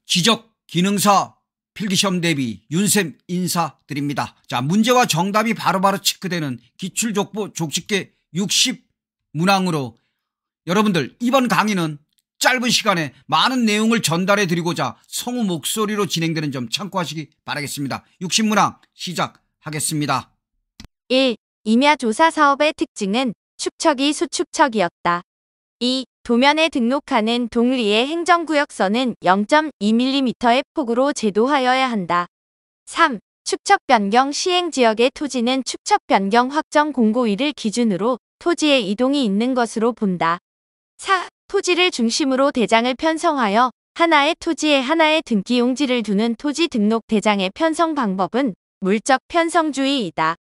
지적 기능사 필기시험 대비 윤쌤 인사드립니다. 자, 문제와 정답이 바로바로 체크되는 기출족보 족집게 60문항으로 여러분들 이번 강의는 짧은 시간에 많은 내용을 전달해 드리고자 성우 목소리로 진행되는 점 참고하시기 바라겠습니다. 60문항 시작하겠습니다. 1. 임야조사 사업의 특징은 축척이 수축척이었다. 2. 도면에 등록하는 동리의 행정구역선은 0.2mm의 폭으로 제도하여야 한다. 3. 축척 변경 시행 지역의 토지는 축척 변경 확정 공고일을 기준으로 토지의 이동이 있는 것으로 본다. 4. 토지를 중심으로 대장을 편성하여 하나의 토지에 하나의 등기용지를 두는 토지 등록 대장의 편성 방법은 물적 편성주의이다.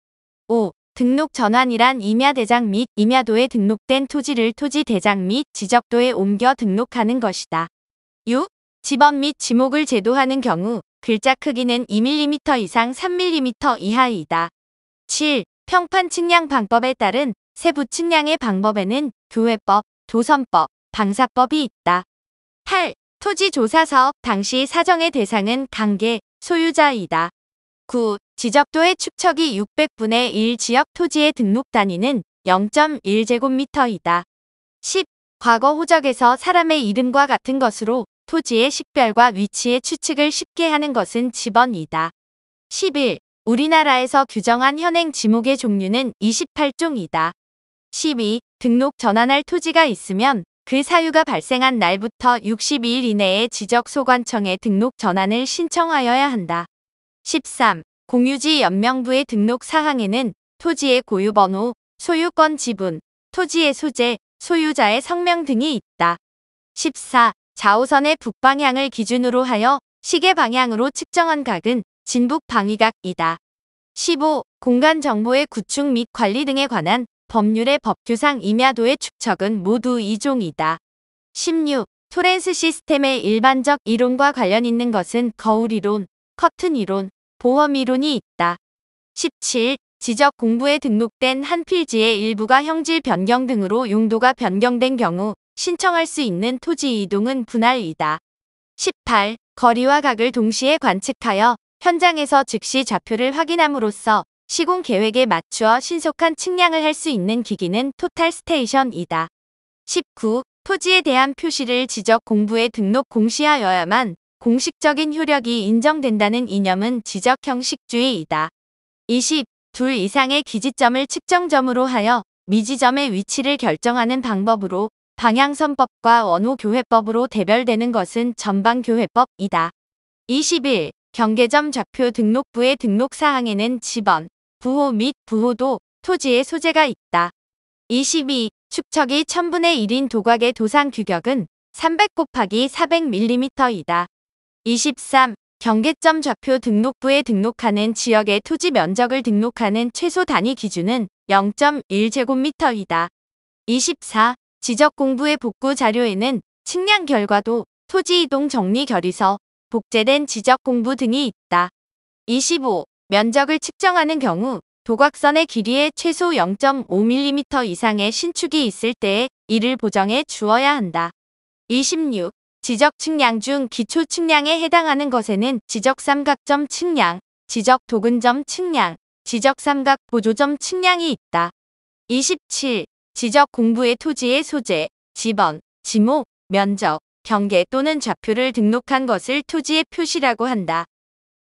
5. 등록 전환이란 임야대장 및 임야도에 등록된 토지를 토지대장 및 지적도에 옮겨 등록하는 것이다. 6. 지번 및 지목을 제도하는 경우 글자 크기는 2mm 이상 3mm 이하이다. 7. 평판 측량 방법에 따른 세부 측량의 방법에는 교회법, 도선법, 방사법이 있다. 8. 토지조사사업 당시 사정의 대상은 관계, 소유자이다. 9. 지적도의 축척이 600분의 1 지역 토지의 등록 단위는 0.1제곱미터이다. 10. 과거 호적에서 사람의 이름과 같은 것으로 토지의 식별과 위치의 추측을 쉽게 하는 것은 지번이다. 11. 우리나라에서 규정한 현행 지목의 종류는 28종이다. 12. 등록 전환할 토지가 있으면 그 사유가 발생한 날부터 62일 이내에 지적소관청에 등록 전환을 신청하여야 한다. 13. 공유지 연명부의 등록 사항에는 토지의 고유번호, 소유권 지분, 토지의 소재, 소유자의 성명 등이 있다. 14. 좌우선의 북방향을 기준으로 하여 시계 방향으로 측정한 각은 진북 방위각이다. 15. 공간정보의 구축 및 관리 등에 관한 법률의 법규상 임야도의 축척은 모두 2종이다. 16. 토렌스 시스템의 일반적 이론과 관련 있는 것은 거울이론, 커튼이론, 보험이론이 있다. 17. 지적 공부에 등록된 한 필지의 일부가 형질 변경 등으로 용도가 변경된 경우 신청할 수 있는 토지 이동은 분할이다. 18. 거리와 각을 동시에 관측하여 현장에서 즉시 좌표를 확인함으로써 시공 계획에 맞추어 신속한 측량을 할 수 있는 기기는 토탈 스테이션이다. 19. 토지에 대한 표시를 지적 공부에 등록 공시하여야만 공식적인 효력이 인정된다는 이념은 지적 형식주의이다. 20. 둘 이상의 기지점을 측정점으로 하여 미지점의 위치를 결정하는 방법으로 방향선법과 원호교회법으로 대별되는 것은 전방교회법이다. 21. 경계점 좌표 등록부의 등록사항에는 지번, 부호 및 부호도, 토지의 소재가 있다. 22. 축척이 1000분의 1인 도곽의 도상 규격은 300 곱하기 400mm이다. 23. 경계점 좌표 등록부에 등록하는 지역의 토지 면적을 등록하는 최소 단위 기준은 0.1제곱미터이다. 24. 지적 공부의 복구 자료에는 측량 결과도, 토지 이동 정리 결의서, 복제된 지적 공부 등이 있다. 25. 면적을 측정하는 경우 도곽선의 길이에 최소 0.5mm 이상의 신축이 있을 때에 이를 보정해 주어야 한다. 26. 지적 측량 중 기초 측량에 해당하는 것에는 지적 삼각점 측량, 지적 도근점 측량, 지적 삼각 보조점 측량이 있다. 27. 지적 공부의 토지의 소재, 지번, 지목, 면적, 경계 또는 좌표를 등록한 것을 토지의 표시라고 한다.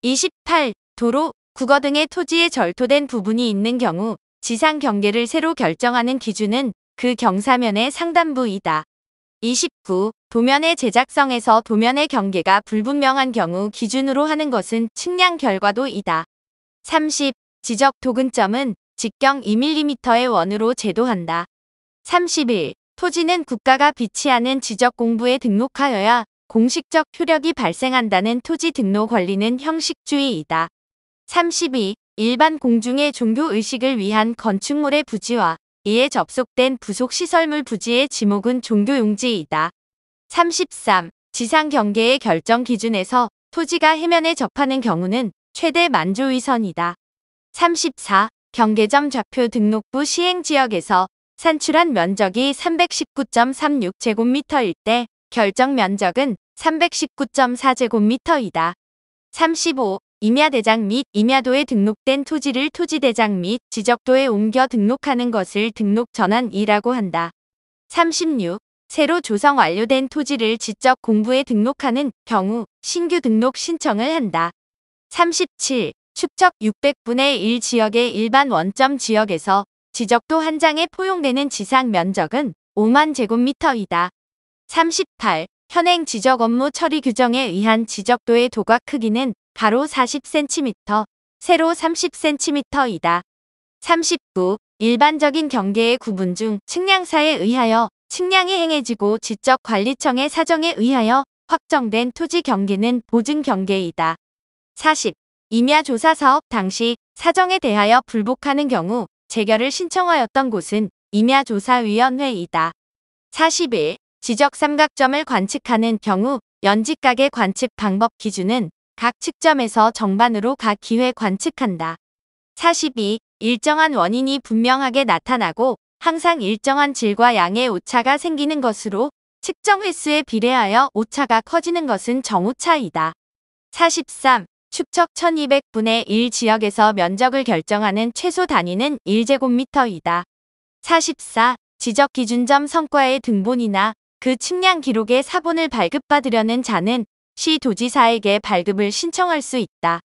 28. 도로, 국어 등의 토지에 절토된 부분이 있는 경우 지상 경계를 새로 결정하는 기준은 그 경사면의 상단부이다. 29. 도면의 제작성에서 도면의 경계가 불분명한 경우 기준으로 하는 것은 측량 결과도이다. 30. 지적 도근점은 직경 2mm의 원으로 제도한다. 31. 토지는 국가가 비치하는 지적 공부에 등록하여야 공식적 효력이 발생한다는 토지 등록 권리는 형식주의이다. 32. 일반 공중의 종교의식을 위한 건축물의 부지와 이에 접속된 부속시설물 부지의 지목은 종교용지이다. 33. 지상 경계의 결정 기준에서 토지가 해면에 접하는 경우는 최대 만조위선이다. 34. 경계점 좌표 등록부 시행지역에서 산출한 면적이 319.36제곱미터일 때 결정 면적은 319.4제곱미터이다. 35. 임야대장 및 임야도에 등록된 토지를 토지대장 및 지적도에 옮겨 등록하는 것을 등록전환이라고 한다. 36. 새로 조성 완료된 토지를 지적 공부에 등록하는 경우 신규 등록 신청을 한다. 37. 축척 600분의 1 지역의 일반 원점 지역에서 지적도 한 장에 포용되는 지상 면적은 5만 제곱미터이다. 38. 현행 지적 업무 처리 규정에 의한 지적도의 도각 크기는 가로 40cm, 세로 30cm이다. 39. 일반적인 경계의 구분 중 측량사에 의하여 측량이 행해지고 지적관리청의 사정에 의하여 확정된 토지 경계는 보증 경계이다. 40. 임야조사 사업 당시 사정에 대하여 불복하는 경우 재결을 신청하였던 곳은 임야조사위원회이다. 41. 지적 삼각점을 관측하는 경우 연직각의 관측 방법 기준은 각 측점에서 정반으로 각 기회 관측한다. 42. 일정한 원인이 분명하게 나타나고 항상 일정한 질과 양의 오차가 생기는 것으로 측정 횟수에 비례하여 오차가 커지는 것은 정오차이다. 43. 축척 1200분의 1 지역에서 면적을 결정하는 최소 단위는 1제곱미터이다. 44. 지적 기준점 성과의 등본이나 그 측량 기록의 사본을 발급받으려는 자는 시도지사에게 발급을 신청할 수 있다.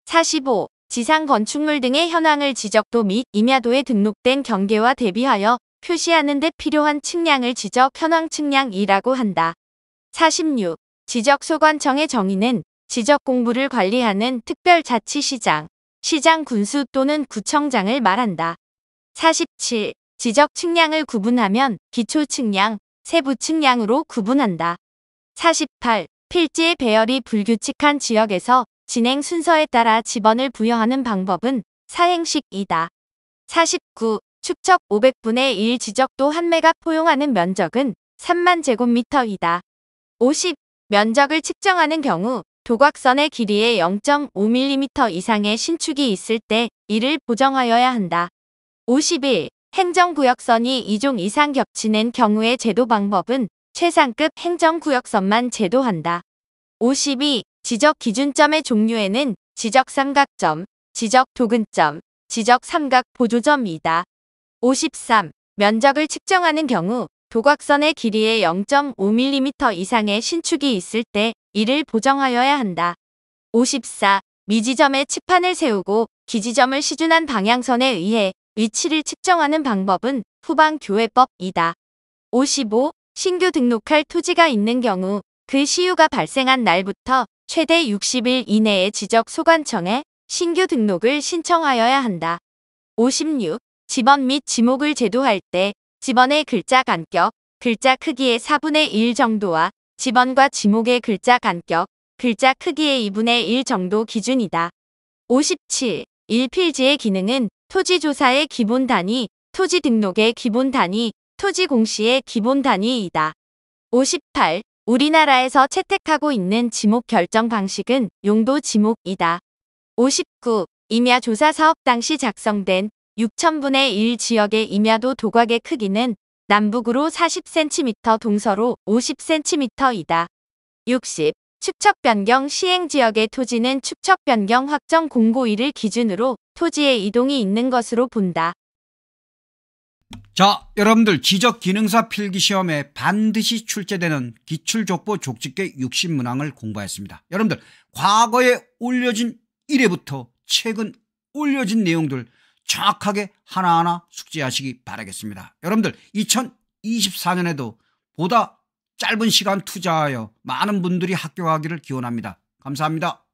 45. 지상 건축물 등의 현황을 지적도 및 임야도에 등록된 경계와 대비하여 표시하는 데 필요한 측량을 지적 현황 측량이라고 한다. 46. 지적소관청의 정의는 지적 공부를 관리하는 특별자치시장, 시장 군수 또는 구청장을 말한다. 47. 지적 측량을 구분하면 기초 측량, 세부 측량으로 구분한다. 48. 필지의 배열이 불규칙한 지역에서 진행 순서에 따라 지번을 부여하는 방법은 사행식이다. 49. 축척 500분의 1 지적도 한 매가 포용하는 면적은 3만 제곱미터이다. 50. 면적을 측정하는 경우 도곽선의 길이에 0.5mm 이상의 신축이 있을 때 이를 보정하여야 한다. 51. 행정구역선이 2종 이상 겹치는 경우의 제도 방법은 최상급 행정구역선만 제도한다. 52. 지적 기준점의 종류에는 지적 삼각점, 지적 도근점, 지적 삼각 보조점이다. 53. 면적을 측정하는 경우 도곽선의 길이에 0.5mm 이상의 신축이 있을 때 이를 보정하여야 한다. 54. 미지점에 측판을 세우고 기지점을 시준한 방향선에 의해 위치를 측정하는 방법은 후방교회법이다. 55. 신규 등록할 토지가 있는 경우 그 시유가 발생한 날부터 최대 60일 이내에 지적소관청에 신규 등록을 신청하여야 한다. 56. 지번 및 지목을 제도할 때 지번의 글자 간격, 글자 크기의 4분의 1 정도와 지번과 지목의 글자 간격, 글자 크기의 2분의 1 정도 기준이다. 57. 1필지의 기능은 토지조사의 기본 단위, 토지 등록의 기본 단위, 토지 공시의 기본 단위이다. 58. 우리나라에서 채택하고 있는 지목 결정 방식은 용도 지목이다. 59. 임야조사 사업 당시 작성된 6000분의 1 지역의 임야도 도곽의 크기는 남북으로 40cm, 동서로 50cm이다. 60. 축척 변경 시행 지역의 토지는 축척 변경 확정 공고일을 기준으로 토지의 이동이 있는 것으로 본다. 자, 여러분들 지적기능사 필기시험에 반드시 출제되는 기출족보 족집계 60문항을 공부했습니다. 여러분들 과거에 올려진 1회부터 최근 올려진 내용들 정확하게 하나하나 숙지하시기 바라겠습니다. 여러분들 2024년에도 보다 짧은 시간 투자하여 많은 분들이 합격하기를 기원합니다. 감사합니다.